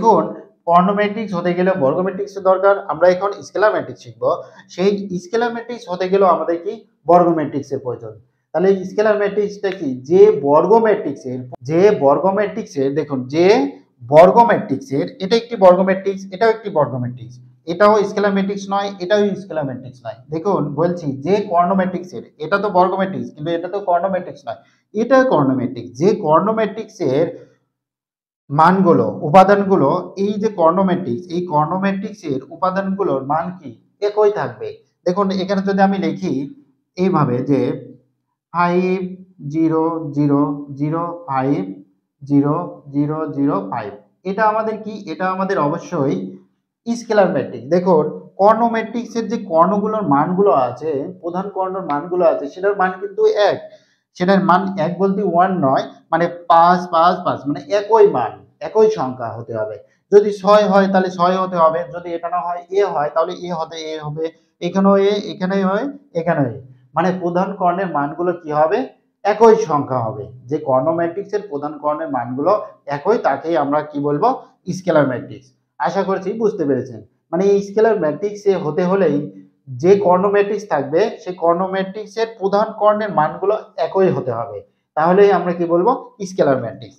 দেখুন কর্ণ ম্যাট্রিক্স হতে গেলে বর্গ ম্যাট্রিক্সের দরকার। আমরা এখন স্কেলার ম্যাট্রিক্স শিখবো। সেই স্কেলার ম্যাট্রিক্স হতে গেলেও আমাদের কি বর্গ ম্যাট্রিক্সের প্রয়োজন। তাহলে স্কেলার ম্যাট্রিক্সটা কি, যে বর্গ ম্যাট্রিক্সের দেখুন যে বর্গ ম্যাট্রিক্সের, এটা একটি বর্গ ম্যাট্রিক্স, এটাও একটি বর্গ ম্যাট্রিক্স, এটাও স্কেলার ম্যাট্রিক্স নয়, এটাও স্কেলার ম্যাট্রিক্স নয়। দেখুন বলছি যে কর্ণ ম্যাট্রিক্সের, এটা তো বর্গ ম্যাট্রিক্স কিন্তু এটা তো কর্ণ ম্যাট্রিক্স নয়, এটাও কর্ণ ম্যাট্রিক্স। যে কর্ণ ম্যাট্রিক্সের মানগুলো, উপাদানগুলো, এই যে কর্ণ ম্যাট্রিক্স, এই কর্ণ ম্যাট্রিক্সের উপাদানগুলোর মান কি একই থাকবে। দেখুন এখানে যদি আমি লিখি এইভাবে যে 5 0 0 0 5 0 0 0 5, এটা আমাদের কি, এটা আমাদের অবশ্যই স্কেলার ম্যাট্রিক্স। দেখুন কর্ণ ম্যাট্রিক্সের যে কর্ণগুলোর মানগুলো আছে, প্রধান কর্ণের মানগুলো আছে, সেটার মান কিন্তু এক। সেটার মান এক বলতে 1 নয়, মানে 5 5 5, মানে একই মান, একই সংখ্যা হতে হবে। যদি 6 হয় তাহলে 6 হতে হবে, যদি এখানে হয় এ হয় তাহলে এ হতে এ হবে, এখানেও এ, এখানেই হয়, এখানেও এ, মানে প্রধান কর্ণের মানগুলো কি হবে, একই সংখ্যা হবে। যে কর্ণ ম্যাট্রিক্সের প্রধান কর্ণের মানগুলো একই, তাকেই আমরা কি বলবো, স্কেলার ম্যাট্রিক্স। আশা করছি বুঝতে পেরেছেন। মানে এই স্কেলার ম্যাট্রিক্সে হতে হলেই যে কর্ণ ম্যাট্রিক্স থাকবে সেই কর্ণ ম্যাট্রিক্সের প্রধান কর্ণের মানগুলো একই হতে হবে, তাহলেই আমরা কি বলবো, স্কেলার ম্যাট্রিক্স।